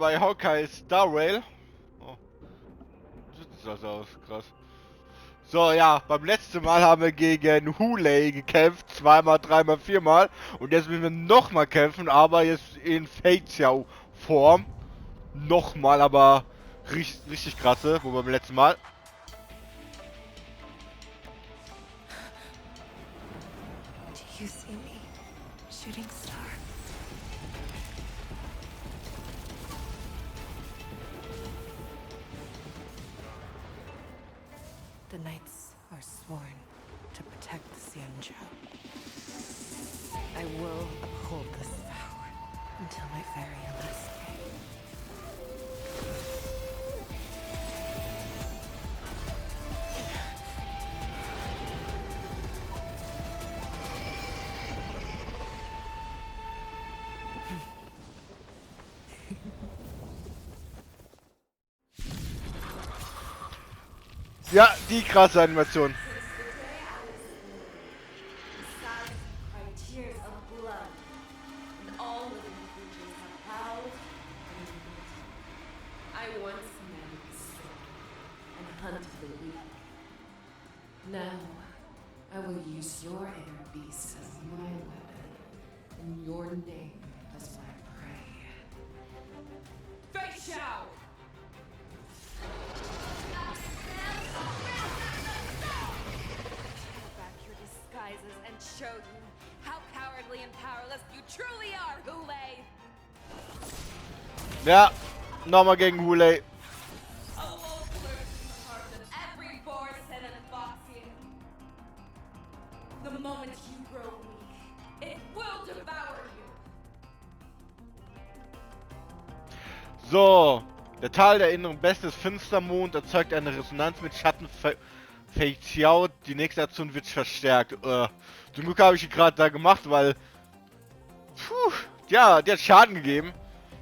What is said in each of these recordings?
bei Honkai Starraile. Oh, sieht das aus, krass. So, ja, beim letzten Mal haben wir gegen Hulei gekämpft, zweimal, dreimal, viermal. Und jetzt müssen wir nochmal kämpfen, aber jetzt in Feixiao-Form. Nochmal, aber richtig krasse, wo beim letzten Mal. Do you see me, shooting star? The knights are sworn to protect the Xianzhou. I will uphold this vow until my very last day. Ja, die krasse Animation. Now, I will use your inner beast as my weapon, and your name as my prey. Face out! Back your disguises and show you how cowardly and powerless you truly are, Hulei! Ja, nochmal gegen Hulei. The moment you grow weak, it will devour you. So, der Teil der inneren Beste ist Finstermond, erzeugt eine Resonanz mit Schatten Feixiao. Die nächste Aktion wird verstärkt. Zum Glück habe ich die gerade da gemacht, weil... Puh, ja, die hat Schaden gegeben.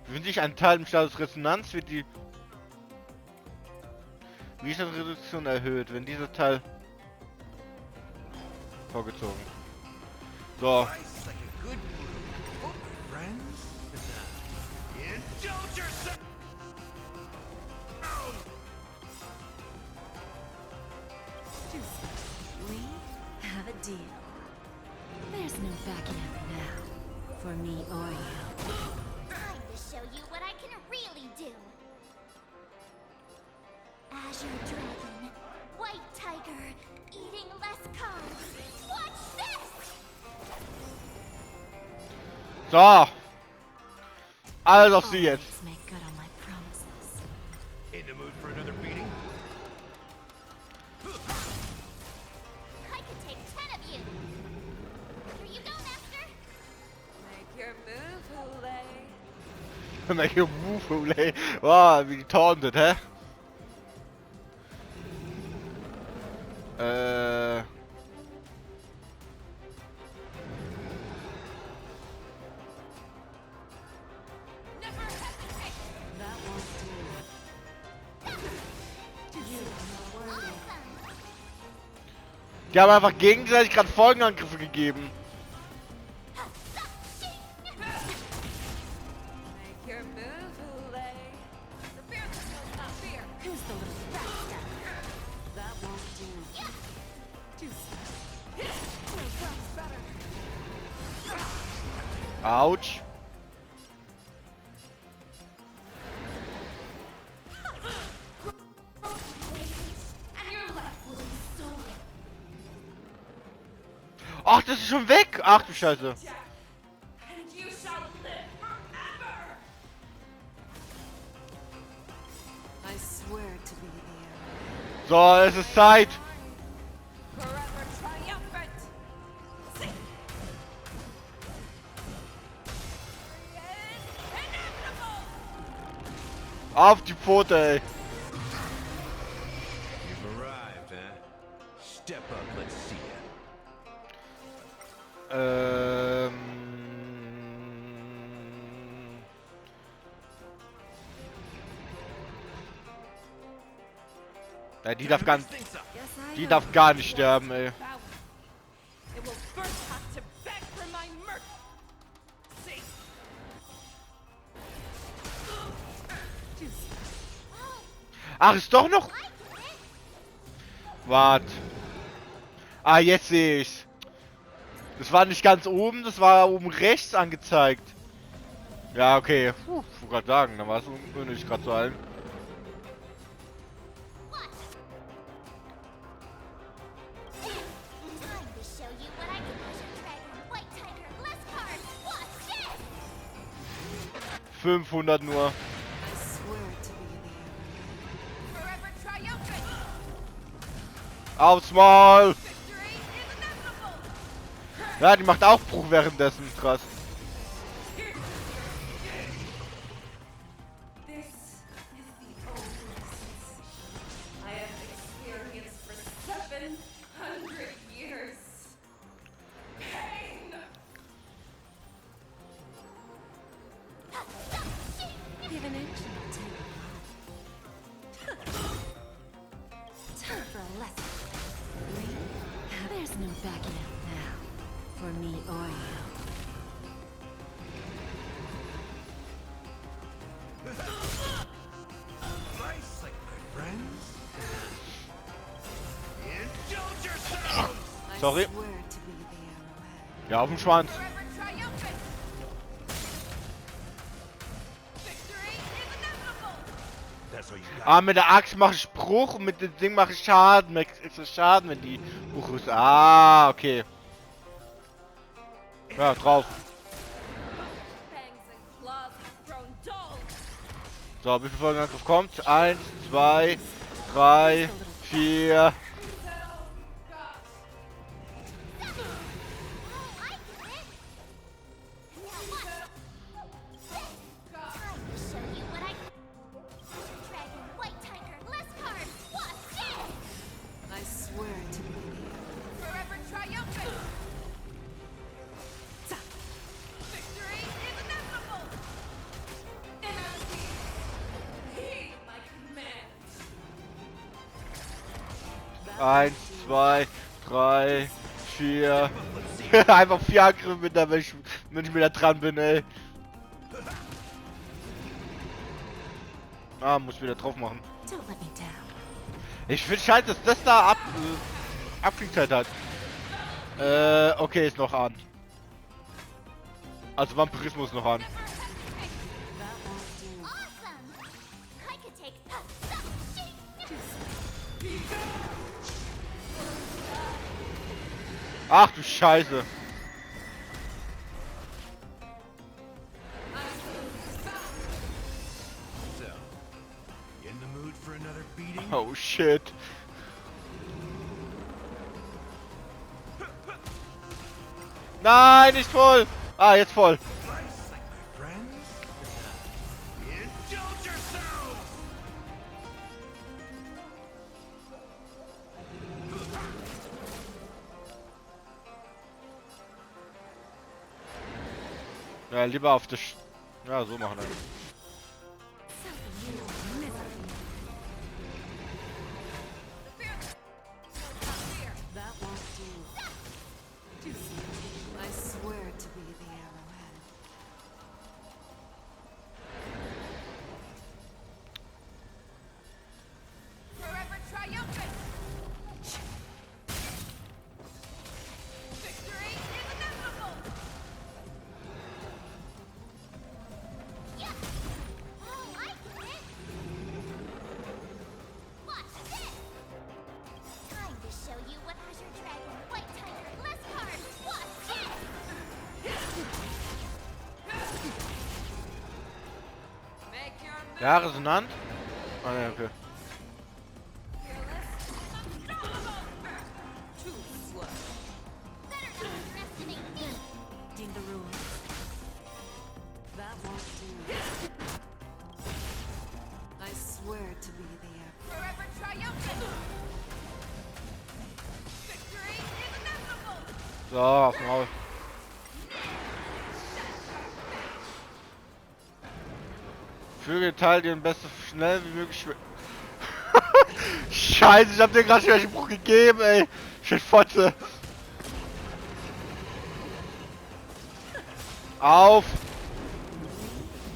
Wenn sich ein Teil im Status Resonanz wird die Widerstandsreduktion erhöht, wenn dieser Teil vorgezogen. So. We have a deal. There's no backing out now, for me or you. Time to show you what I can really do. Azure Dragon, White Tiger, eating less carbs. Watch this! So. Alles auf sie jetzt. Always make good on my promises. In the mood for another beating? I could take 10 of you. Here you go, Master. Make your move, Hulei. Make your move, Hulei. Wow, wie taunted, hä? Never hesitate. That won't do. You are not worthy. Awesome. Die haben einfach gegenseitig gerade Folgenangriffe gegeben. Make your move, Hulei. The fear that knows not fear. Who's the little bastard? That won't do. Too Autsch. And your life will be stolen. Ach, das ist schon weg. Ach du Scheiße. And you shall live forever. I swear to be the So, es ist Zeit. Forever triumphant. Sing. Inevitable. Auf die Pfote, ey. You've arrived, huh? Step up, let's see ya. Ja, Yes, I die know. darf gar nicht sterben, ey. It will first have to beg for my mercy. Ach, ist doch noch... Wart. Ah, jetzt sehe ich's. Das war nicht ganz oben, das war oben rechts angezeigt. Ja, okay. Puh, ich wollte gerade sagen, da war es unnötig gerade zu allen. Time to show you what I can do. Dragon, White Tiger, less cards. Watch this! 500 nur. I swear to be the Forever triumphant! Aufs Maul! Victory is inevitable! Ja, die macht auch Bruch währenddessen. Krass. This is the oldest I have experienced for 700 years. Pain! Give an inch and I'll take a lot. Time for a lesson. There's no backing out now. For me or you. Nice, like my friends. Indulge yourselves! I Sorry. swear to be the arrowhead. Ja, auf dem Schwanz. Forever triumphant! Victory is inevitable! That's what you got. Ah, mit der Axt mache ich Bruch und mit dem Ding mache ich Schaden. Extra Schaden, wenn die Bruch ist. Ah, okay. Ja, drauf. Fangs and claws have grown dull. So, wie viel Folgenangriff kommt? 1, 2, 3, 4. Time to show you what I Dragon, White Tiger, less cards. Watch this! I swear to be the Forever triumphant! Victory is inevitable! Energy! Heed my commands! 1, 2, 3, 4. Einfach 4 Angriffe mit der, wenn ich wieder dran bin, ey. Ah, muss wieder drauf machen. Don't let me down. Ich finde scheiße, dass das da Abklingzeit hat. Okay, ist noch an. Also Vampirismus noch an. that won't do. Awesome! I could take Ach du Scheiße. So, you in the mood for another beating? Oh shit. Nein, nicht voll. Ah, jetzt voll. Nice, like my friends. Indulge yourselves! Ja, lieber auf das... Ja, so machen wir. That won't do. I swear to be the arrowhead. Forever triumphant! Victory is inevitable! Oh, I get it! Watch this! Time to show you what Azure Dragon, White Tiger, less cards. Watch this! Make your move, Ja, Resonant? Ah, ja, okay. fearless! Unstoppable! Too slow. Better not underestimate me! Deem the rules. That won't do. I swear to be the arrowhead. Forever triumphant! Victory is inevitable! So, auf dem Maul. Füge Teil den besten schnell wie möglich. Scheiße, ich hab dir gerade schon einen Bruch gegeben, ey. Shit, Fotze. Auf!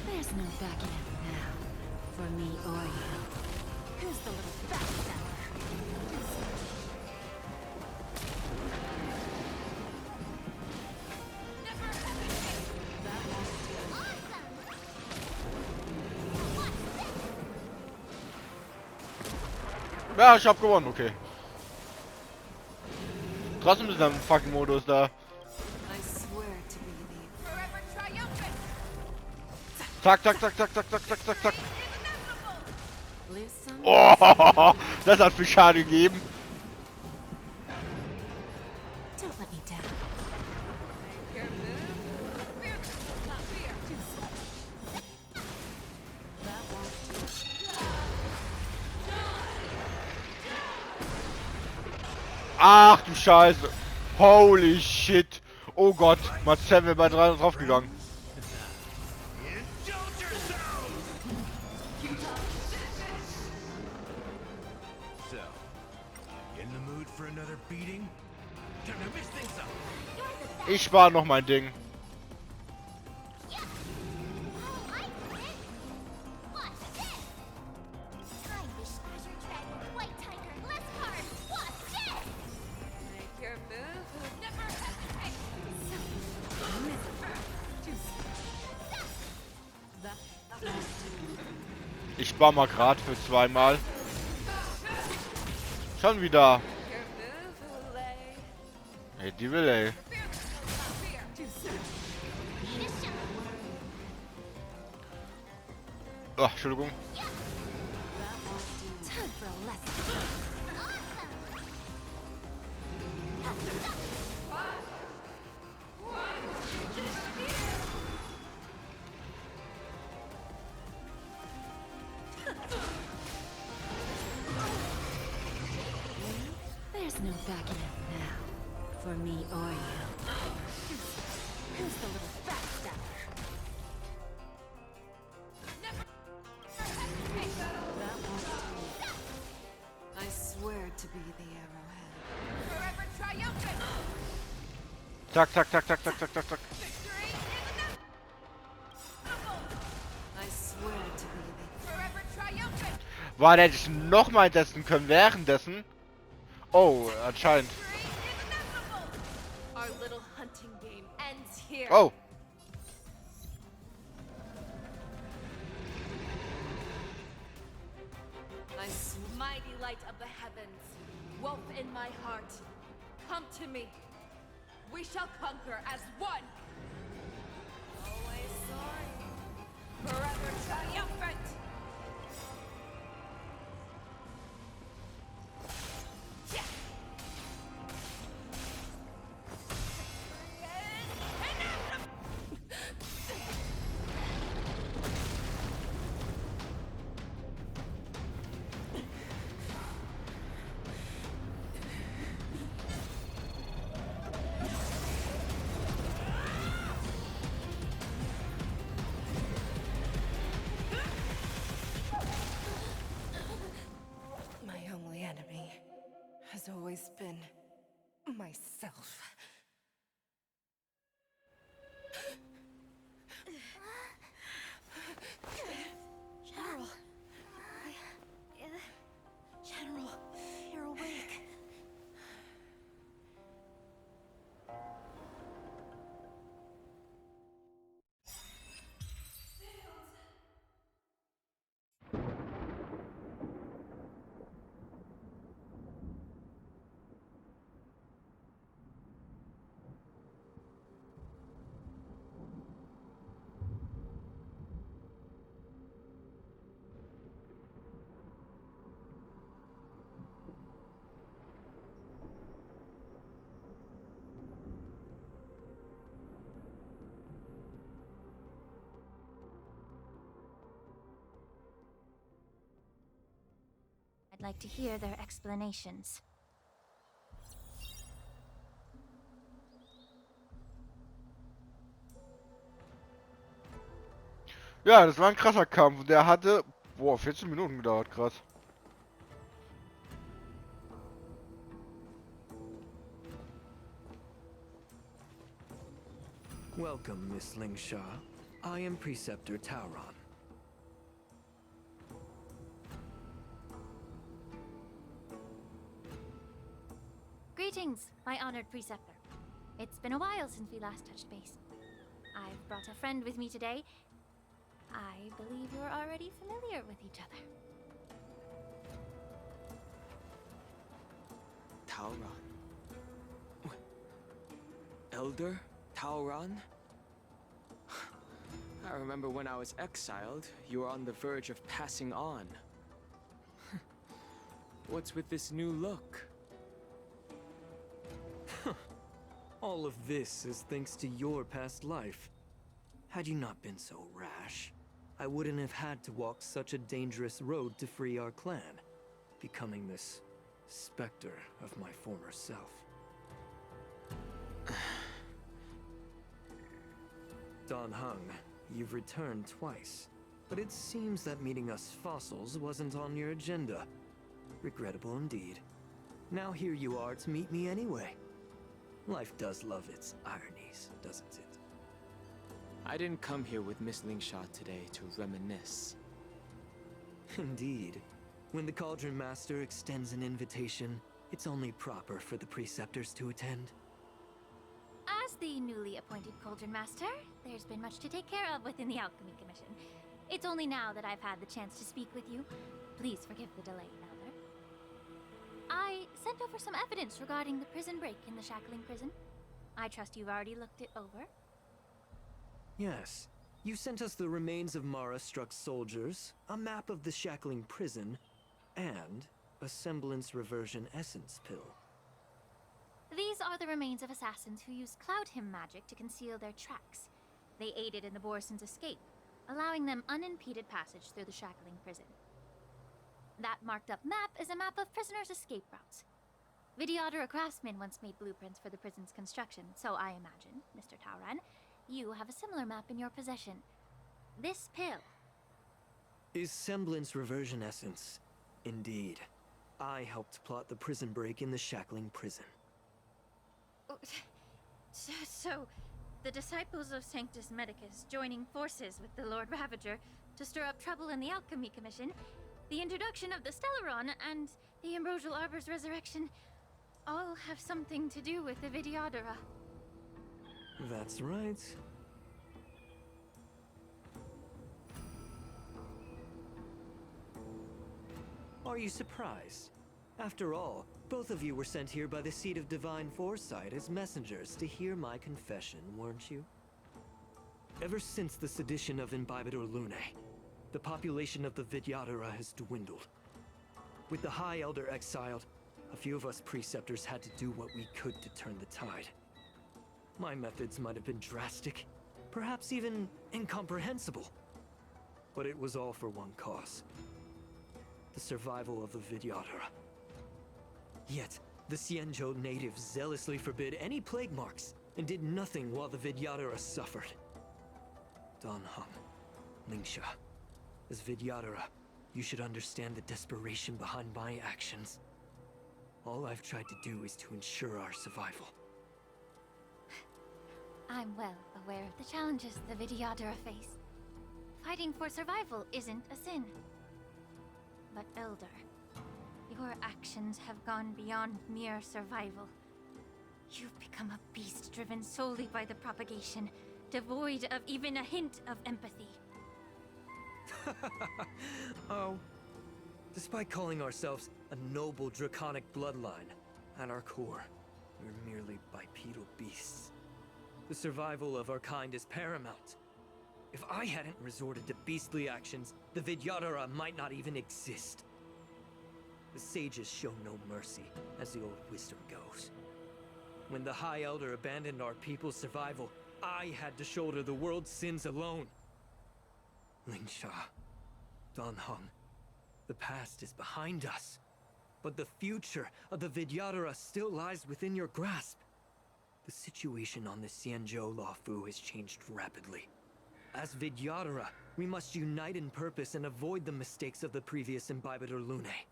There's no backing out now. For me or you. Who's Ja, ich hab gewonnen, okay. Trotzdem ist er im fucking Modus da. I swear to be the Forever triumphant! Zack, zack, zack, zack, zack, zack, zack, zack, zack. live some. Oh, das hat viel Schaden gegeben. Don't let me down. Your move? Fear, not fear. That won't Ach du Scheiße. Holy shit. Oh Gott, Marcel wäre bei 3 draufgegangen. Indulge yourself! So, you in the mood for another beating? Time to mix things up. Ich war noch mein Ding. I did it! What's this? Time to Azure Dragon, White Tiger, Gliscard! What's this? Make your move. Never hesitate. Ich war mal grad für 2 Mal. Schon wieder. Your move, Lay. Hey, die will ey. Fear, not fear. Need a shot. Ach, Entschuldigung. Time for a lesson. Awesome! There's no backing out now. For me or you. Who's the little backstabber? I swear to be the arrowhead. Forever triumphant. Zack, zack, zack, zack, zack, zack, zack, zack. Victory is inevitable. I swear to be the Forever triumphant. War der sich noch mal testen können währenddessen? Oh, anscheinend. Victory is inevitable. Our little hunting game ends here. Oh. Mighty light of the heavens, wolf in my heart, come to me. We shall conquer as one. Always soaring, forever triumphant. Yeah. My only enemy has always been myself. General. General, you're awake. I'd like to hear their explanations. Ja, das war ein krasser Kampf. Der hatte, boah, 14 Minuten gedauert, krass. Welcome, Miss Lingshaw. I am Preceptor Tauron. Greetings, my honored preceptor. It's been a while since we last touched base. I've brought a friend with me today. I believe you're already familiar with each other. Tauron. Elder Tauron? I remember when I was exiled, you were on the verge of passing on. What's with this new look? All of this is thanks to your past life. Had you not been so rash, I wouldn't have had to walk such a dangerous road to free our clan, becoming this specter of my former self. Dan Heng, you've returned twice, but it seems that meeting us fossils wasn't on your agenda. Regrettable indeed. Now here you are to meet me anyway. Life does love its ironies, doesn't it? I didn't come here with Miss Lingsha today to reminisce. Indeed. When the Cauldron Master extends an invitation, it's only proper for the preceptors to attend. As the newly appointed Cauldron Master, there's been much to take care of within the Alchemy Commission. It's only now that I've had the chance to speak with you. Please forgive the delay, Elder. I sent over some evidence regarding the prison break in the Shackling Prison. I trust you've already looked it over. Yes. You sent us the remains of Mara-struck soldiers, a map of the Shackling Prison, and a semblance reversion essence pill. These are the remains of assassins who used Cloud Hymn magic to conceal their tracks. They aided in the Borison's escape, allowing them unimpeded passage through the Shackling Prison. That marked-up map is a map of prisoners' escape routes. Vidyadhara craftsmen once made blueprints for the prison's construction, so I imagine, Mr. Tauron, you have a similar map in your possession. This pill. Is semblance reversion essence. Indeed. I helped plot the prison break in the Shackling Prison. So, the disciples of Sanctus Medicus joining forces with the Lord Ravager to stir up trouble in the Alchemy Commission, the introduction of the Stellaron, and the Ambrosial Arbor's resurrection all have something to do with the Vidyadhara. That's right. Are you surprised? After all, both of you were sent here by the Seat of Divine Foresight as messengers to hear my confession, weren't you? Ever since the sedition of Imbibitor Lunae, the population of the Vidyadhara has dwindled. With the High Elder exiled, a few of us preceptors had to do what we could to turn the tide. My methods might have been drastic, perhaps even incomprehensible. But it was all for one cause. The survival of the Vidyadhara. Yet, the Xianzhou natives zealously forbid any plague marks and did nothing while the Vidyadhara suffered. Dan Heng, Lingsha, as Vidyadhara, you should understand the desperation behind my actions. All I've tried to do is to ensure our survival. I'm well aware of the challenges the Vidyadhara face. Fighting for survival isn't a sin. But Elder, your actions have gone beyond mere survival. You've become a beast driven solely by the propagation, devoid of even a hint of empathy. Oh. Despite calling ourselves a noble draconic bloodline, at our core, we're merely bipedal beasts. The survival of our kind is paramount. If I hadn't resorted to beastly actions, the Vidyadhara might not even exist. The sages show no mercy, as the old wisdom goes. When the High Elder abandoned our people's survival, I had to shoulder the world's sins alone. Lingsha, Dan Heng, the past is behind us, but the future of the Vidyadhara still lies within your grasp. The situation on the Xianzhou Luofu has changed rapidly. As Vidyadhara, we must unite in purpose and avoid the mistakes of the previous Imbibitor Lunae.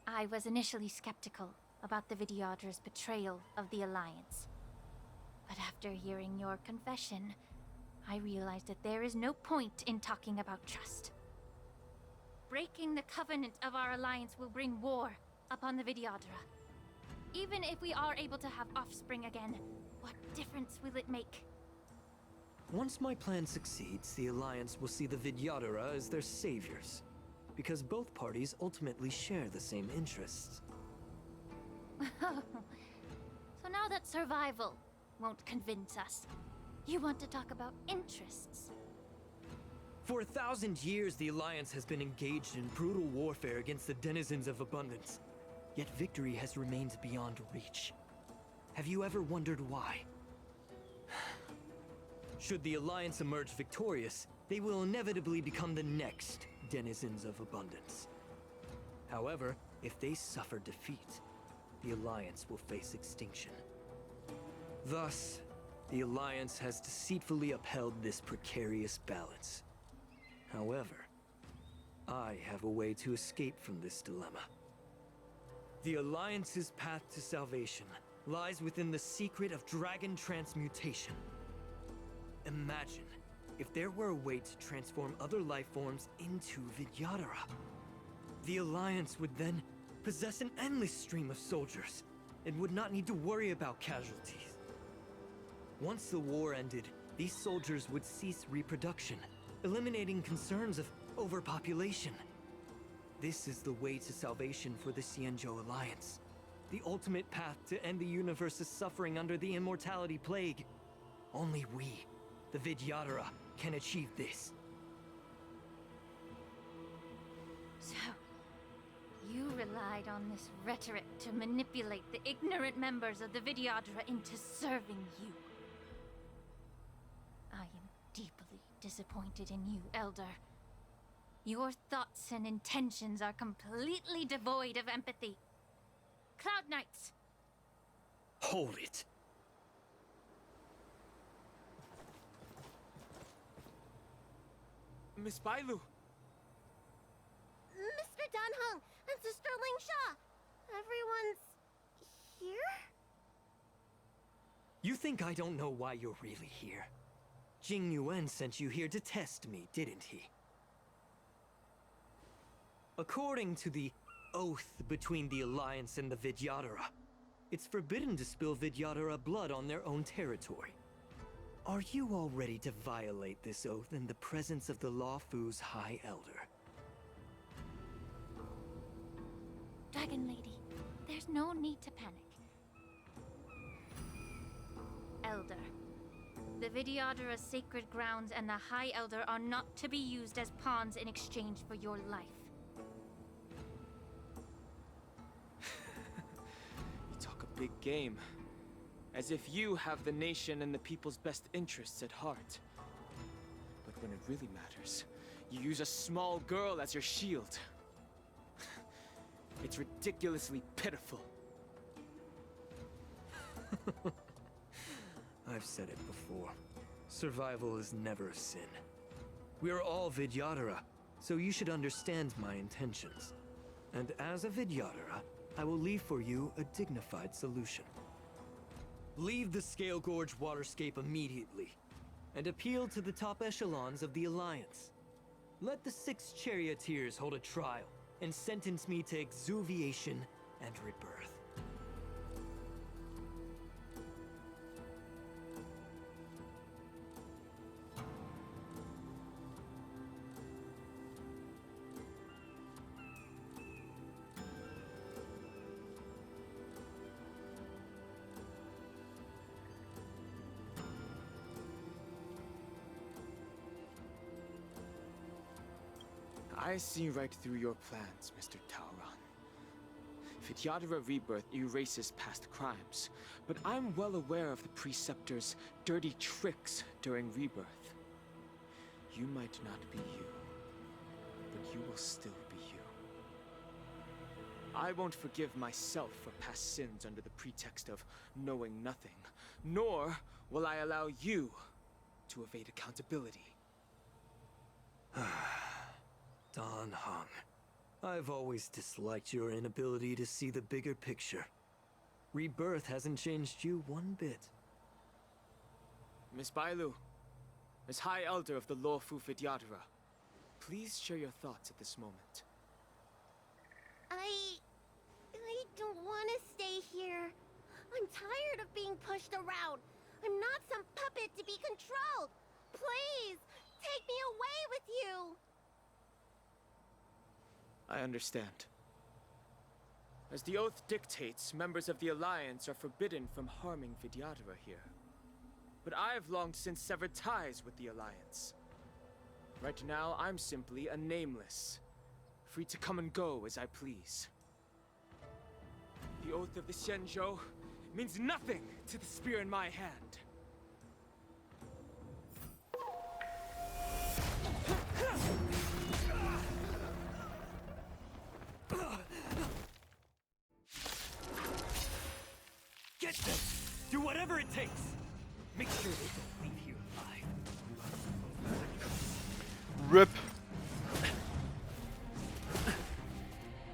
I was initially skeptical about the Vidyadhara's betrayal of the Alliance. But after hearing your confession, I realized that there is no point in talking about trust. Breaking the covenant of our alliance will bring war upon the Vidyadhara. Even if we are able to have offspring again, what difference will it make? Once my plan succeeds, the Alliance will see the Vidyadhara as their saviors, because both parties ultimately share the same interests. So now that survival won't convince us, you want to talk about interests. For 1,000 years, the Alliance has been engaged in brutal warfare against the denizens of abundance. Yet victory has remained beyond reach. Have you ever wondered why? Should the Alliance emerge victorious, they will inevitably become the next denizens of abundance. However, if they suffer defeat, the Alliance will face extinction. Thus, the Alliance has deceitfully upheld this precarious balance. However, I have a way to escape from this dilemma. The Alliance's path to salvation lies within the secret of dragon transmutation. Imagine if there were a way to transform other life forms into Vidyadhara. The Alliance would then possess an endless stream of soldiers and would not need to worry about casualties. Once the war ended, these soldiers would cease reproduction, eliminating concerns of overpopulation. This is the way to salvation for the Xianzhou Alliance. The ultimate path to end the universe's suffering under the immortality plague. Only we, the Vidyadhara, can achieve this. So, you relied on this rhetoric to manipulate the ignorant members of the Vidyadhara into serving you. I am deeply disappointed in you, Elder. Your thoughts and intentions are completely devoid of empathy. Cloud Knights! Hold it. Miss Bailu! Mr. Danheng and Sister Lingsha! Everyone's here? You think I don't know why you're really here? Jing Yuan sent you here to test me, didn't he? According to the oath between the Alliance and the Vidyadhara, it's forbidden to spill Vidyadhara blood on their own territory. Are you all ready to violate this oath in the presence of the Lawfu's High Elder? Dragon Lady, there's no need to panic. Elder, the Vidyadhara's sacred grounds and the High Elder are not to be used as pawns in exchange for your life. You talk a big game. As if you have the nation and the people's best interests at heart. But when it really matters, you use a small girl as your shield. It's ridiculously pitiful. I've said it before. Survival is never a sin. We are all Vidyadhara, so you should understand my intentions. And as a Vidyadhara, I will leave for you a dignified solution. Leave the Scale Gorge waterscape immediately, and appeal to the top echelons of the Alliance. Let the 6 charioteers hold a trial, and sentence me to exuviation and rebirth. I see right through your plans, Mr. Tauron. Vidyadhara Rebirth erases past crimes, but I'm well aware of the Preceptor's dirty tricks during Rebirth. You might not be you, but you will still be you. I won't forgive myself for past sins under the pretext of knowing nothing, nor will I allow you to evade accountability. Dan Heng, I've always disliked your inability to see the bigger picture. Rebirth hasn't changed you one bit. Miss Bailu, as High Elder of the Lawfu Vidyadhara, please share your thoughts at this moment. I don't want to stay here. I'm tired of being pushed around. I'm not some puppet to be controlled. Please, take me away with you. I understand. As the oath dictates, members of the Alliance are forbidden from harming Vidyadhara here. But I have long since severed ties with the Alliance. Right now, I'm simply a nameless, free to come and go as I please. The oath of the Xianzhou means nothing to the spear in my hand. Get them! Do whatever it takes! Make sure they don't leave here alive. RIP.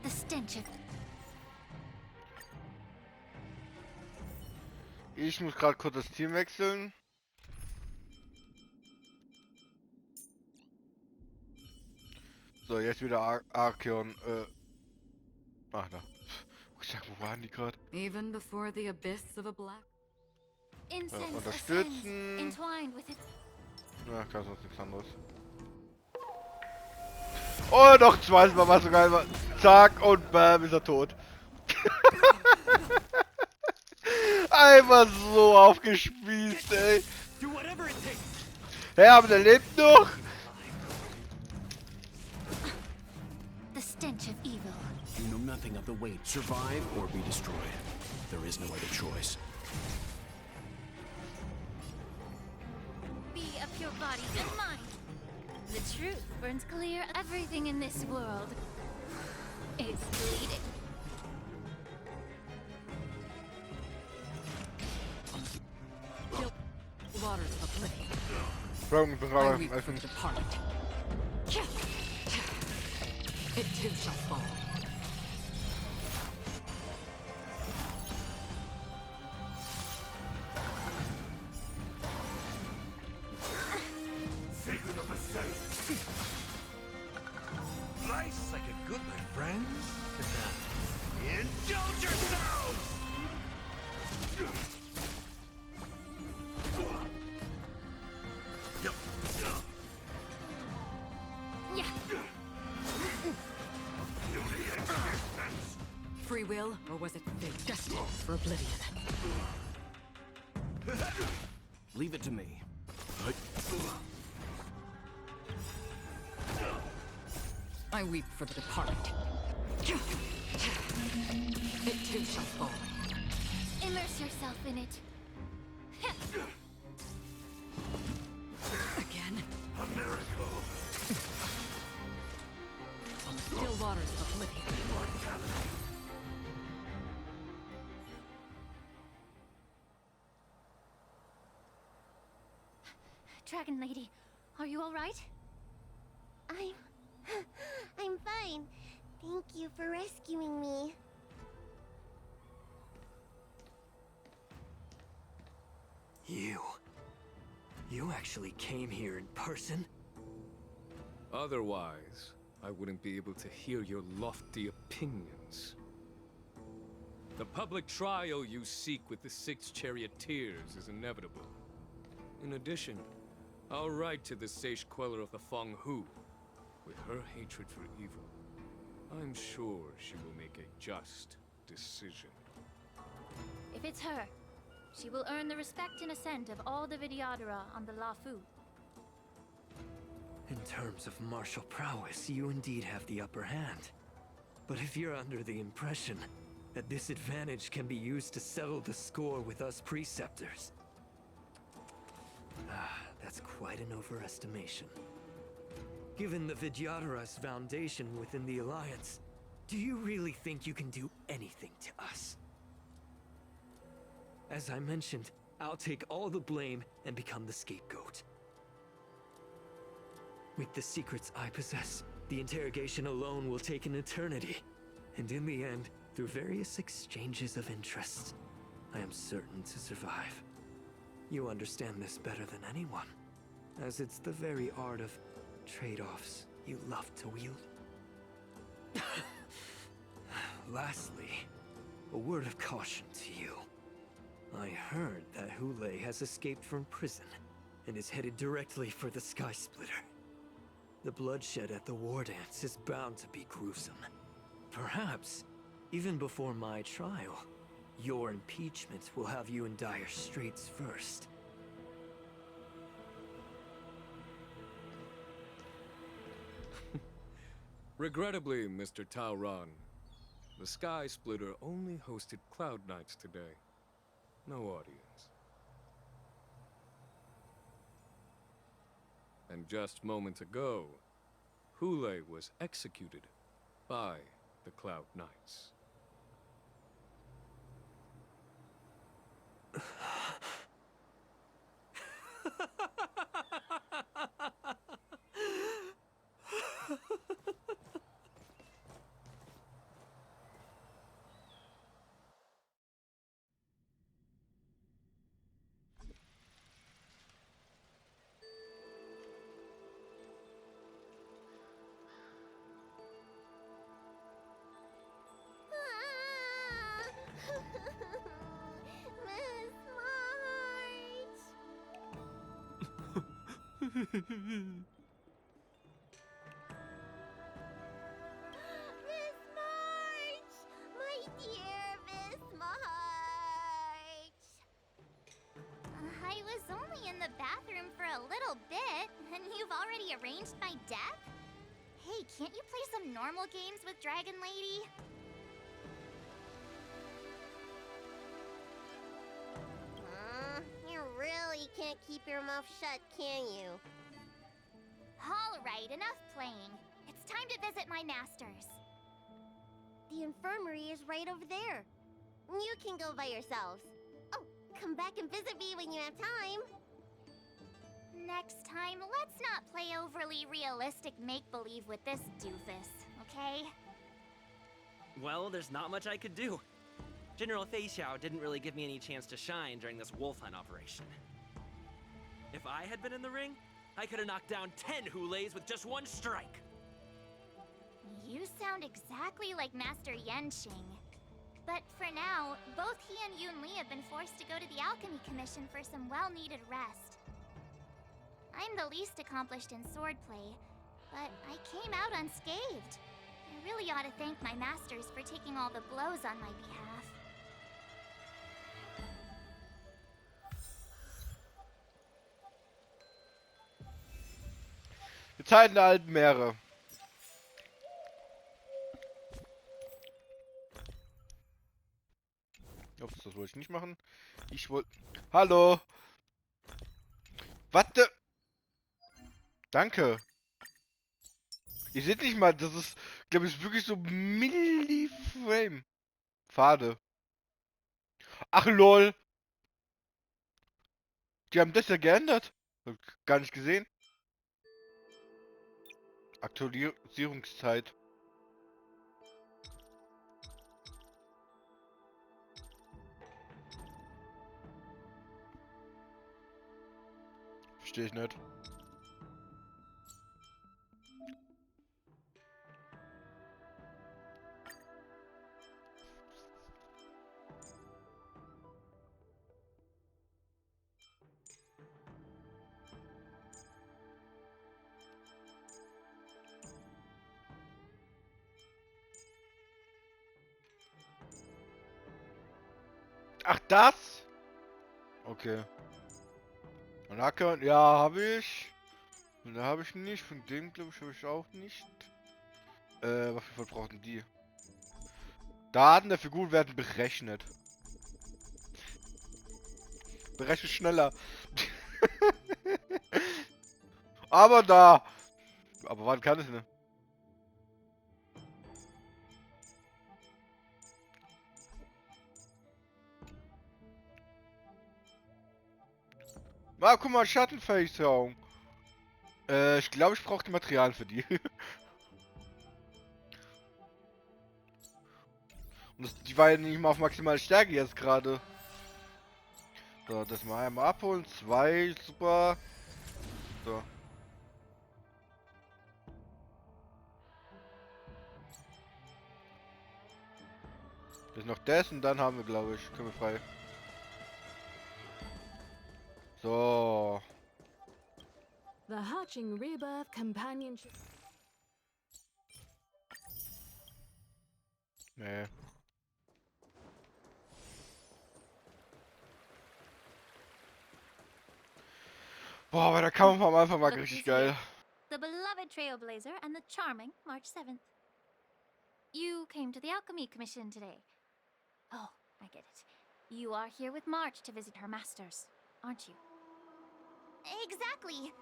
The stench of Ich muss gerade kurz das Team wechseln. So, jetzt wieder Archeon. Ach, da. Ich sag, wo waren die gerade? Even before the abyss of a black. incense ascends, unterstützen. entwined with it. Ja, kann sonst nichts anderes. Oh, doch, zweimal war so geil. Zack und bam, ist er tot. Einfach so aufgespießt, ey. Do whatever it takes! Hey, aber der lebt noch. The stench of evil. You know nothing of the way. Survive or be destroyed. There is no other choice. Be of pure body and mind. The truth burns clear. Everything in this world is bleeding. Waters of oblivion. Bro, ich bin I gerade weep for the departed. It too shall fall. Secret of a saint. Life's like a good, my friends. Indulge yourselves! Yeah. Free will, or was it fate destined for oblivion? Leave it to me. I weep for the departed. It too shall fall. Immerse yourself in it. Again, A miracle. still waters of oblivion. Dragon Lady, are you all right? I'm fine. Thank you for rescuing me. You actually came here in person? Otherwise, I wouldn't be able to hear your lofty opinions. The public trial you seek with the 6 charioteers is inevitable. In addition, I'll write to the Sage Queller of the Feng Hu. With her hatred for evil, I'm sure she will make a just decision. If it's her, she will earn the respect and assent of all the Vidyadhara on the Lafu. In terms of martial prowess, you indeed have the upper hand. But if you're under the impression that this advantage can be used to settle the score with us preceptors, that's quite an overestimation. Given the Vidyadhara's foundation within the Alliance, do you really think you can do anything to us? As I mentioned, I'll take all the blame and become the scapegoat. With the secrets I possess, the interrogation alone will take an eternity. And in the end, through various exchanges of interest, I am certain to survive. You understand this better than anyone, as it's the very art of trade-offs you love to wield. Lastly, a word of caution to you. I heard that Hule has escaped from prison and is headed directly for the Sky Splitter. The bloodshed at the War Dance is bound to be gruesome. Perhaps Even before my trial, your impeachment will have you in dire straits first. Regrettably, Mr. Tauron, the Sky Splitter only hosted Cloud Knights today. No audience. And just moments ago, Hule was executed by the Cloud Knights. Miss March! Miss March! My dear Miss March! I was only in the bathroom for a little bit, and you've already arranged my death? Hey, can't you play some normal games with Dragon Lady? You really can't keep your mouth shut, can you? All right, enough playing. It's time to visit my masters. The infirmary is right over there. You can go by yourselves. Oh, come back and visit me when you have time. Next time, let's not play overly realistic make-believe with this doofus, okay? Well, there's not much I could do. General Fei Xiao didn't really give me any chance to shine during this wolf hunt operation. If I had been in the ring, I could have knocked down 10 Huleis with just one strike. You sound exactly like Master Yenqing. But for now, both he and Yun Li have been forced to go to the Alchemy Commission for some well-needed rest. I'm the least accomplished in swordplay, but I came out unscathed. I really ought to thank my masters for taking all the blows on my behalf. Die Zeiten der alten Meere. Ups, das wollte ich nicht machen. Ich wollte... Hallo! Warte! Danke! Ihr seht nicht mal, das ist, glaube ich, wirklich so Milliframe. Fade. Ach, lol! Die haben das ja geändert. Hab gar nicht gesehen. Aktualisierungszeit. Verstehe ich nicht. Ach, das? Okay. Und Hacker, ja, habe ich. Und da habe ich nicht. Von dem, glaube ich, habe ich auch nicht. Was brauchen die? Daten der Figur werden berechnet. Berechnet schneller. Aber da. Aber wann kann es ne? Ah, guck mal, Schattenfähigung. Ich glaube, ich brauche die Materialien für die. Und die war ja nicht mal auf maximale Stärke jetzt gerade. So, das mal einmal abholen. 2, super. So. Das ist noch das und dann haben wir, glaube ich, können wir frei. So. The Hatching Rebirth Companionship. Nee. Boah, aber der Kampf am Anfang war Look richtig who's here. geil. The beloved Trailblazer and the charming March 7th. You came to the Alchemy Commission today. Oh, I get it. You are here with March to visit her masters, aren't you? Exactly.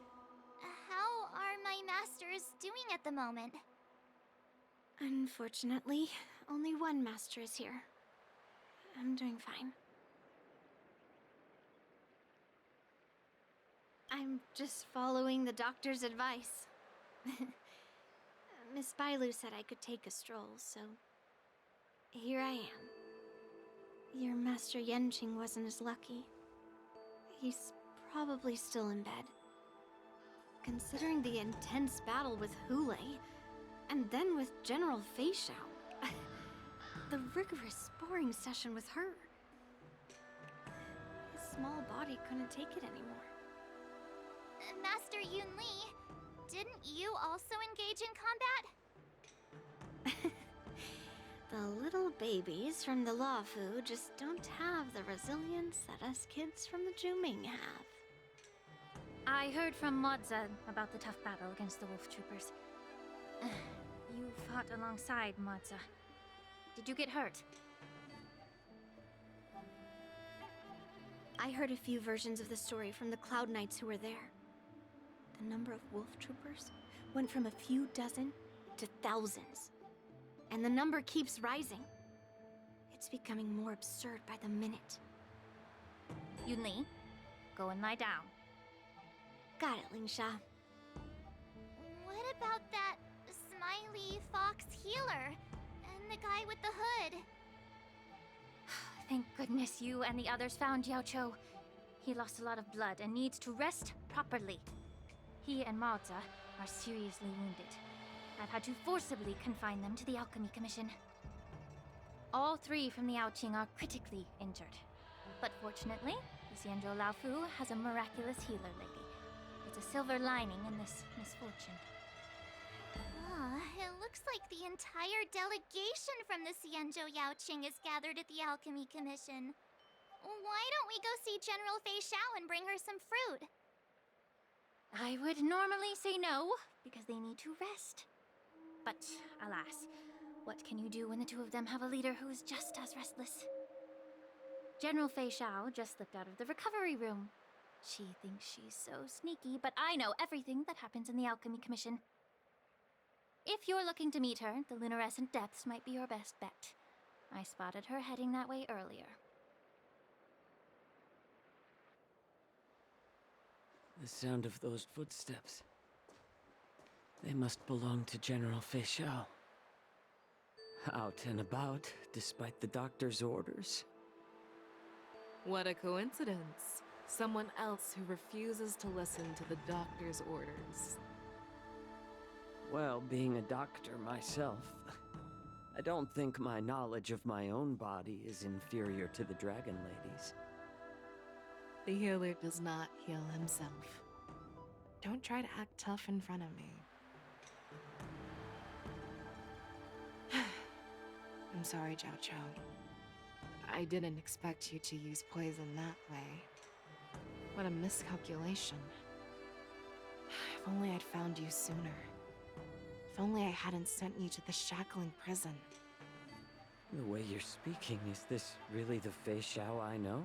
How are my masters doing at the moment? Unfortunately, only one master is here. I'm doing fine. I'm just following the doctor's advice. Miss Bailu said I could take a stroll, so here I am. Your Master Yenqing wasn't as lucky. He's probably still in bed. Considering the intense battle with Hule, and then with General Fei Xiao, the rigorous sparring session with her. His small body couldn't take it anymore. Master Yunli, didn't you also engage in combat? The little babies from the Luofu just don't have the resilience that us kids from the Juming have. I heard from Modza about the tough battle against the wolf troopers. You fought alongside Modza. Did you get hurt? I heard a few versions of the story from the Cloud Knights who were there. The number of wolf troopers went from a few dozen to thousands. And the number keeps rising. It's becoming more absurd by the minute. Yunli, go and lie down. Got it, Lingsha. What about that smiley fox healer and the guy with the hood? Thank goodness you and the others found Yao Cho. He lost a lot of blood and needs to rest properly. He and Maoza are seriously wounded. I've had to forcibly confine them to the Alchemy Commission. All three from the Yaoqing are critically injured. But fortunately, the Xianzhou Laofu has a miraculous healer lady. It's a silver lining in this misfortune. It looks like the entire delegation from the Xianzhou Yaoqing is gathered at the Alchemy Commission. Why don't we go see General Fei Xiao and bring her some fruit? I would normally say no, because they need to rest. But, alas, what can you do when the two of them have a leader who is just as restless? General Fei Xiao just slipped out of the recovery room. She thinks she's so sneaky, but I know everything that happens in the Alchemy Commission. If you're looking to meet her, the luminescent depths might be your best bet. I spotted her heading that way earlier. The sound of those footsteps. They must belong to General Fei Xiao. Out and about, despite the doctor's orders. What a coincidence. Someone else who refuses to listen to the doctor's orders. Well, being a doctor myself, I don't think my knowledge of my own body is inferior to the Dragon Lady's. The healer does not heal himself. Don't try to act tough in front of me. I'm sorry, Jiao Cho. I didn't expect you to use poison that way. What a miscalculation. If only I'd found you sooner. If only I hadn't sent you to the shackling prison. The way you're speaking, is this really the Fei Xiao I know?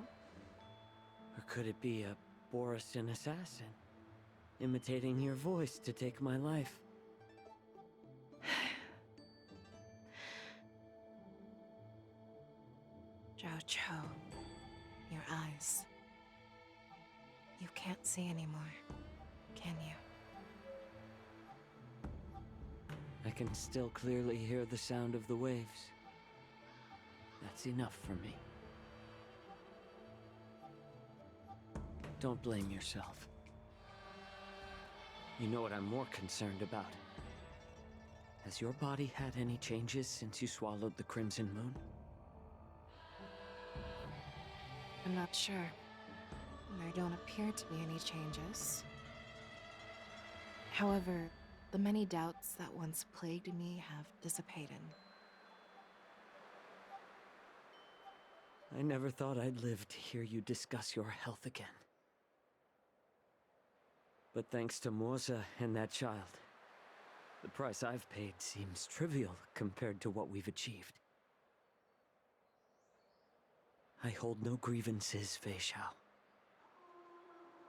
Or could it be a Borisin assassin, imitating your voice to take my life? Jiao Cho, your eyes. You can't see anymore, can you? I can still clearly hear the sound of the waves. That's enough for me. Don't blame yourself. You know what I'm more concerned about? Has your body had any changes since you swallowed the Crimson Moon? I'm not sure. There don't appear to be any changes. However, the many doubts that once plagued me have dissipated. I never thought I'd live to hear you discuss your health again. But thanks to Morza and that child, the price I've paid seems trivial compared to what we've achieved. I hold no grievances, Fei Xiao.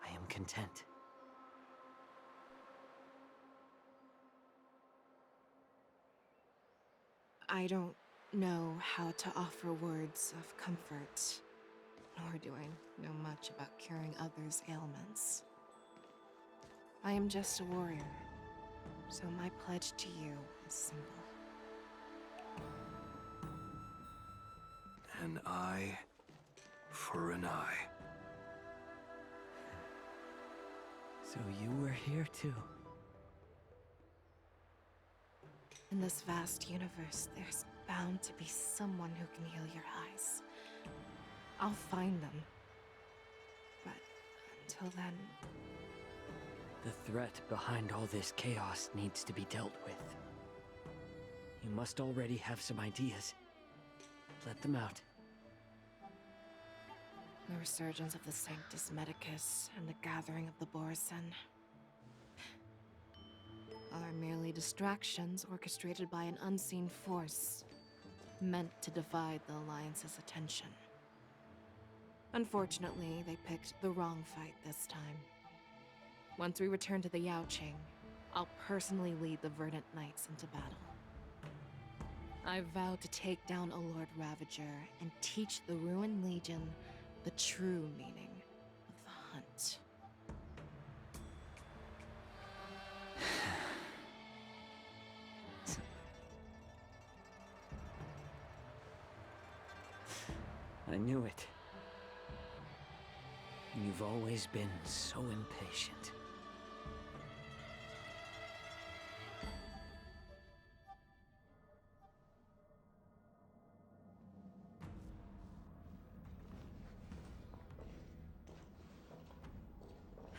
I am content. I don't know how to offer words of comfort, nor do I know much about curing others' ailments. I am just a warrior, so my pledge to you is simple. An eye for an eye. So you were here too. In this vast universe, there's bound to be someone who can heal your eyes. I'll find them. But until then... The threat behind all this chaos needs to be dealt with. You must already have some ideas. Let them out. The resurgence of the Sanctus Medicus and the gathering of the Borsen are merely distractions orchestrated by an unseen force, meant to divide the Alliance's attention. Unfortunately, they picked the wrong fight this time. Once we return to the Yaoqing, I'll personally lead the Verdant Knights into battle. I vow to take down a Lord Ravager and teach the Ruined Legion the true meaning of the hunt. I knew it. You've always been so impatient.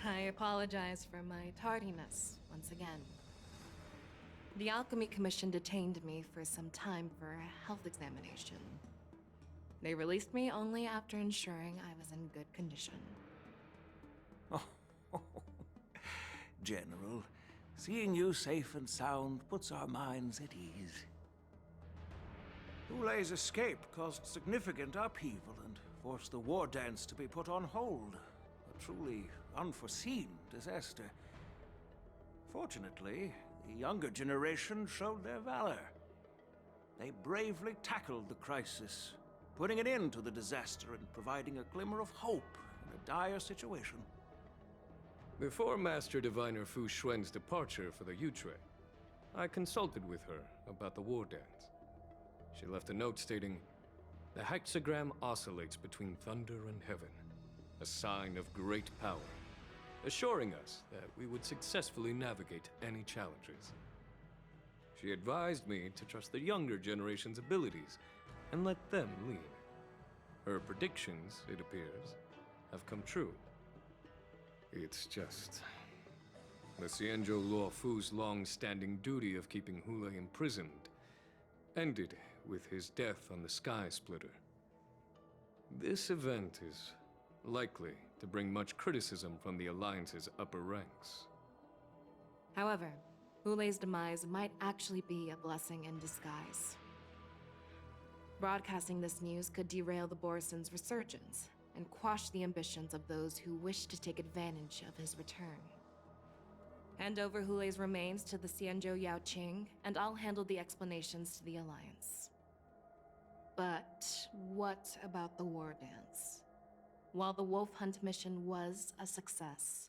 I apologize for my tardiness once again. The Alchemy Commission detained me for some time for a health examination. They released me only after ensuring I was in good condition. General, seeing you safe and sound puts our minds at ease. Hulei's escape caused significant upheaval and forced the war dance to be put on hold. A truly unforeseen disaster. Fortunately, the younger generation showed their valor. They bravely tackled the crisis, putting an end to the disaster and providing a glimmer of hope in a dire situation. Before Master Diviner Fu Xuan's departure for the Yutre, I consulted with her about the war dance. She left a note stating, "The hexagram oscillates between thunder and heaven, a sign of great power, assuring us that we would successfully navigate any challenges." She advised me to trust the younger generation's abilities and let them lead. Her predictions, it appears, have come true. It's just... the Xianzhou Luo Fu's long-standing duty of keeping Hulei imprisoned ended with his death on the Sky Splitter. This event is likely to bring much criticism from the Alliance's upper ranks. However, Hulei's demise might actually be a blessing in disguise. Broadcasting this news could derail the Borsen's resurgence and quash the ambitions of those who wish to take advantage of his return. Hand over Hulei's remains to the Xianzhou Yaoqing, and I'll handle the explanations to the Alliance. But what about the war dance? While the Wolf Hunt mission was a success,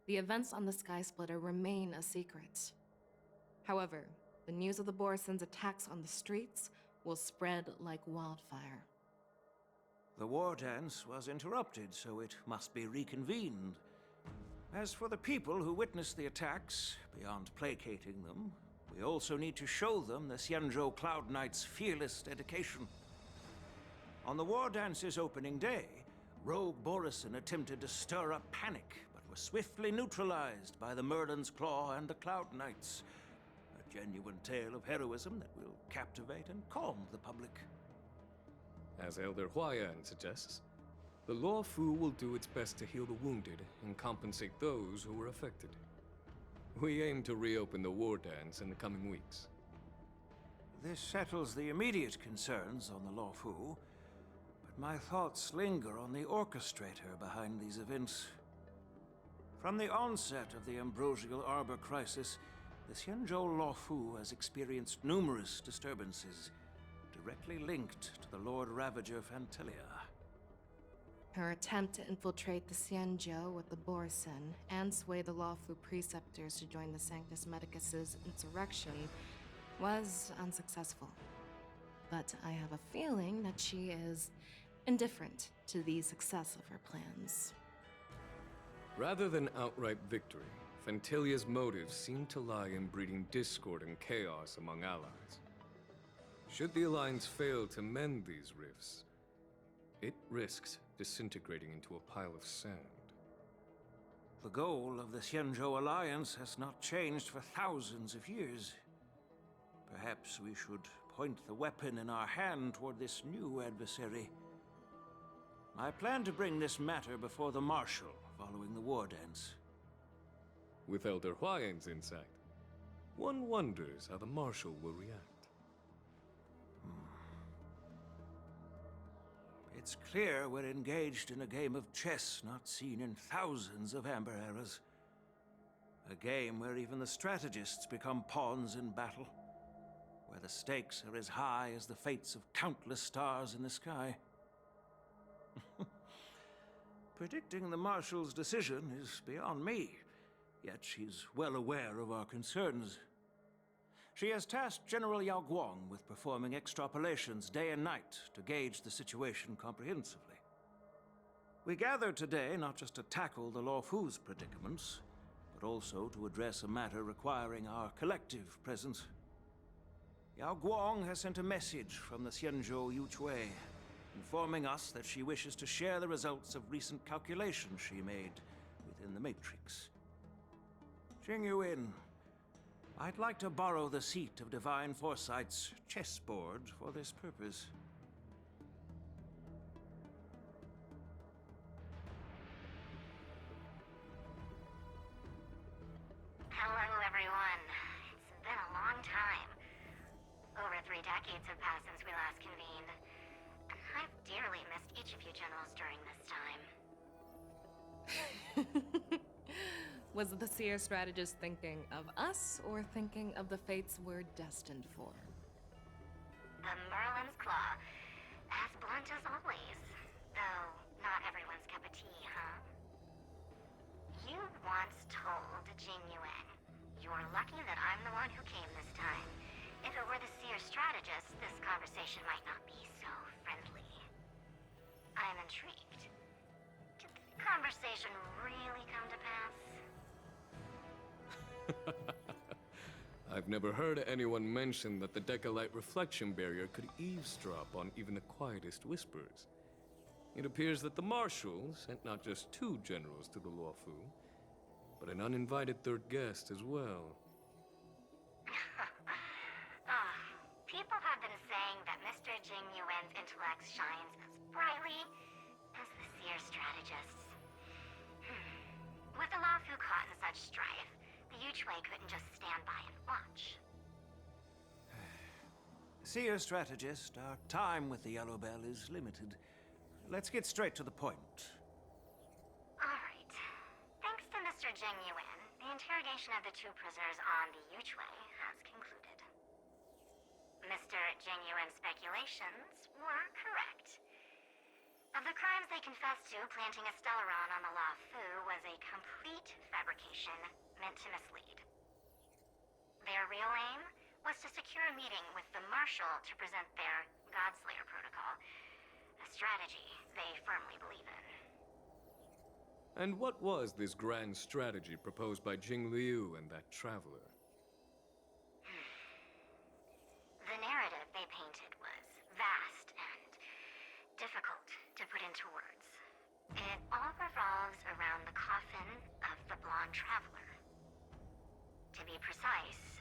the events on the Sky Splitter remain a secret. However, the news of the Borsen's attacks on the streets will spread like wildfire. The war dance was interrupted, so it must be reconvened. As for the people who witnessed the attacks, beyond placating them, we also need to show them the Xianzhou Cloud Knight's fearless dedication. On the war dance's opening day, Rogue Borison attempted to stir up panic, but was swiftly neutralized by the Merlin's Claw and the Cloud Knights. A genuine tale of heroism that will captivate and calm the public. As Elder Huayan suggests, The Law Fu will do its best to heal the wounded and compensate those who were affected. We aim to reopen the war dance in the coming weeks. This settles the immediate concerns on the Law Fu, but my thoughts linger on the orchestrator behind these events. From the onset of the Ambrosial Arbor crisis, the Xianzhou Law Fu has experienced numerous disturbances, directly linked to the Lord Ravager Fantilia. Her attempt to infiltrate the Xianzhou with the Borsen and sway the Lawfu preceptors to join the Sanctus Medicus' insurrection was unsuccessful. But I have a feeling that she is indifferent to the success of her plans. Rather than outright victory, Fantilia's motives seem to lie in breeding discord and chaos among allies. Should the Alliance fail to mend these rifts, it risks disintegrating into a pile of sand. The goal of the Xianzhou Alliance has not changed for thousands of years. Perhaps we should point the weapon in our hand toward this new adversary. I plan to bring this matter before the Marshal following the war dance. With Elder Huayan's insight, one wonders how the Marshal will react. It's clear we're engaged in a game of chess not seen in thousands of Amber Eras. A game where even the strategists become pawns in battle, where the stakes are as high as the fates of countless stars in the sky. Predicting the Marshal's decision is beyond me, yet she's well aware of our concerns. She has tasked General Yao Guang with performing extrapolations day and night to gauge the situation comprehensively. We gathered today not just to tackle the Law Fu's predicaments, but also to address a matter requiring our collective presence. Yao Guang has sent a message from the Xianzhou Yuchui, informing us that she wishes to share the results of recent calculations she made within the Matrix. Jing Yuan, I'd like to borrow the seat of Divine Foresight's chessboard for this purpose. Hello, everyone. It's been a long time. Over 3 decades have passed since we last convened. And I've dearly missed each of you generals during this time. Was the Seer strategist thinking of us, or thinking of the fates we're destined for? The Merlin's Claw. As blunt as always. Though, not everyone's cup of tea, huh? You once told Jing Yuan, "You're lucky that I'm the one who came this time. If it were the Seer strategist, this conversation might not be so friendly." I'm intrigued. Did the conversation really come to pass? I've never heard anyone mention that the Decalite reflection barrier could eavesdrop on even the quietest whispers. It appears that the Marshal sent not just 2 generals to the Law Fu, but an uninvited 3rd guest as well. People have been saying that Mr. Jing Yuan's intellect shines as brightly as the Seer strategist's. With the Law Fu caught in such strife, the Yuchui couldn't just stand by and watch. Seer strategist, our time with the Yellow Bell is limited. Let's get straight to the point. Alright. Thanks to Mr. Jing Yuan, the interrogation of the 2 prisoners on the Yuchui has concluded. Mr. Jing Yuan's speculations were correct. Of the crimes they confessed to, planting a Stellaron on the Law Fu was a complete fabrication meant to mislead. Their real aim was to secure a meeting with the Marshal to present their Godslayer protocol, a strategy they firmly believe in. And what was this grand strategy proposed by Jing Liu and that traveler? The narrative they painted was vast and difficult to put into words. It all revolves around the coffin of the blonde traveler. To be precise,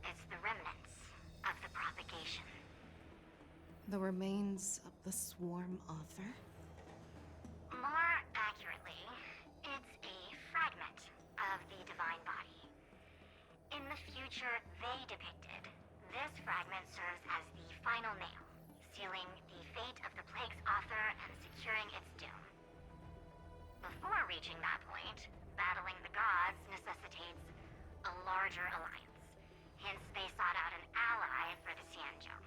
it's the remnants of the propagation. The remains of the Swarm author? future they depicted, this fragment serves as the final nail, sealing the fate of the plague's author and securing its doom. Before reaching that point, battling the gods necessitates a larger alliance. Hence, they sought out an ally for the Xianzhou.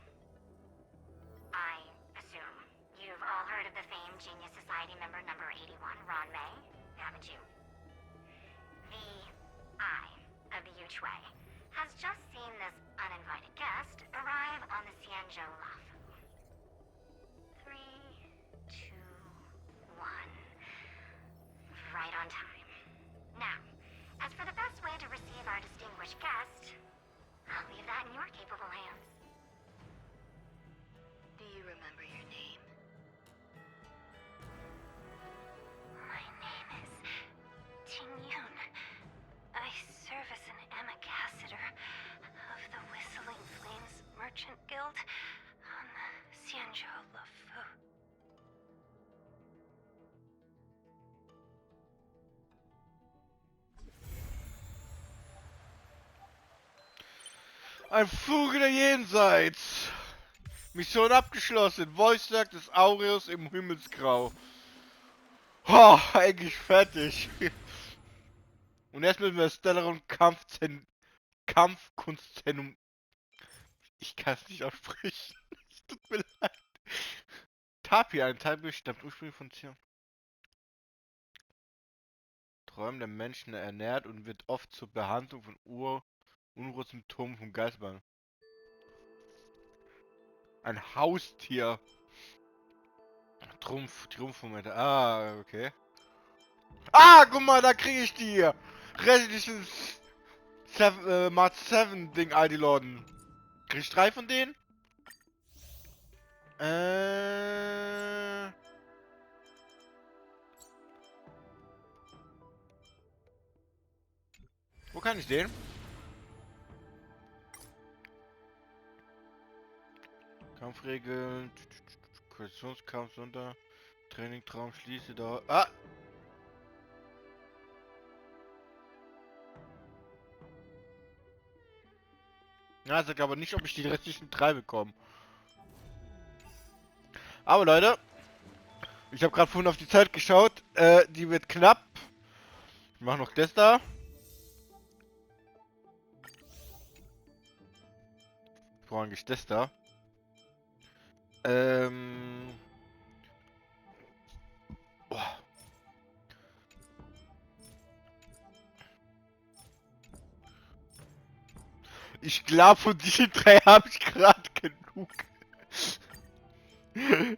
I assume you've all heard of the famed Genius Society member number 81, Ron May, haven't you? The Eye of the Yuchwei has just seen this uninvited guest arrive on the Xianzhou Lafu. 3, 2, 1. Right on time. Now, as for the best way to receive our distinguished guest, I'll leave that in your capable hands. Do you remember your name? My name is Tingyun. I serve as an ambassador of the Whistling Flames Merchant Guild on the Xianzhou Lafu. Ein Vogel der Jenseits. Mission abgeschlossen. Voice-Werk des Aureus im Himmelsgrau. Oh, eigentlich fertig. Und jetzt müssen wir Stellar Kampfkunstzentrum. Ich kann es nicht aussprechen. Es tut mir leid. Tapir, ein Teilbild, stammt ursprünglich von Tieren. Träumen der Menschen ernährt und wird oft zur Behandlung von Unruhesymptomen vom Geistbahn. Ein Haustier. Trumpfmomente. Ah, okay. Ah, guck mal, da kriege ich die. Resident Mark 7 Ding, die Lorden. Krieg ich 3 von denen? Wo kann ich den? Kampfregeln. Koalitionskampf, Sonder. Trainingtraum, schließe da. Ah! Ja, sag aber nicht, ob ich die restlichen 3 bekomme. Aber Leute, ich habe gerade vorhin auf die Zeit geschaut. Die wird knapp. Ich mache noch das da. Ich brauche eigentlich das da. Oh. Ich glaube, von diesen 3 habe ich gerade genug.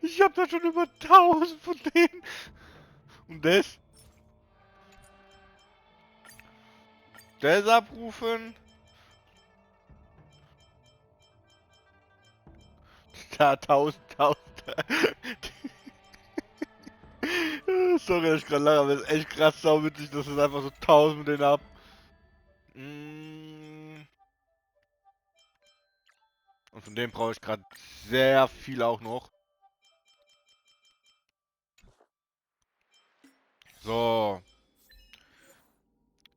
Ich habe da schon über 1000 von denen. Und das? Das abrufen. Da 1000. Sorry, dass ich gerade lache, aber es ist echt krass sauwitzig, dass es einfach so 1000 mit denen ab. Und von dem brauche ich gerade sehr viel auch noch. So.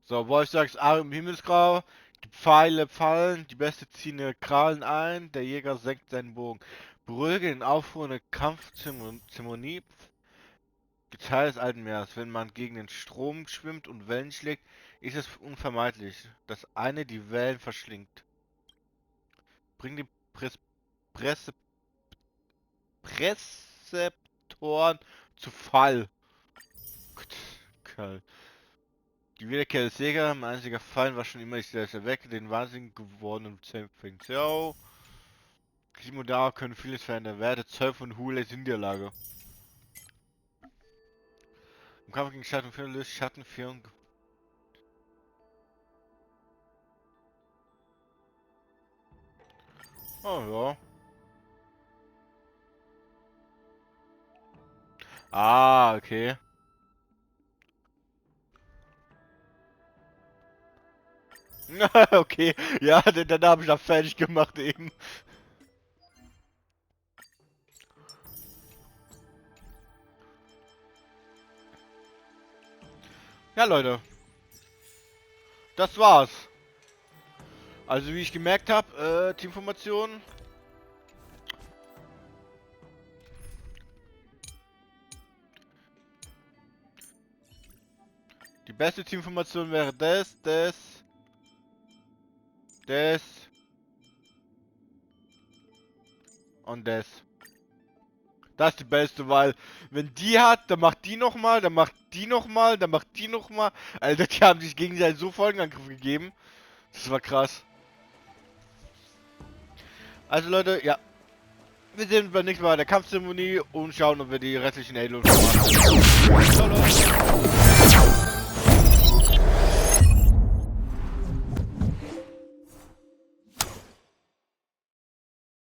So, Wolf sagt Arm im Himmelsgrau. Die Pfeile fallen, die Beste ziehen ihre Krallen ein, der Jäger senkt seinen Bogen. Beruhige den Aufruhr in der Kampfzeremonie. Geteilt des alten Meeres. Wenn man gegen den Strom schwimmt und Wellen schlägt, ist es unvermeidlich, dass eine die Wellen verschlingt. Bring die Präzeptoren zu Fall. Gott, die Wiederkehr des Jägers, mein einziger Feind war schon immer ich selbst. Erwecke den wahnsinnig gewordenen Feng Xiao. Klimodara können vieles verändern. Werte 12 und Hule sind in der Lage. Im Kampf gegen Schatten 4 löst Schatten 4 und... Oh ja. Ah, okay. Okay, ja, den habe ich da fertig gemacht eben. Ja, Leute. Das war's. Also wie ich gemerkt habe, Teamformation. Die beste Teamformation wäre das und das. Das ist die beste, weil wenn die hat, dann macht die nochmal, dann macht die nochmal, dann macht die nochmal. Alter, die haben sich gegenseitig so Folgenangriff gegeben. Das war krass. Also Leute, ja. Wir sehen uns beim nächsten Mal bei der Kampfzeremonie und schauen, ob wir die restlichen Halo machen. Ciao, Leute.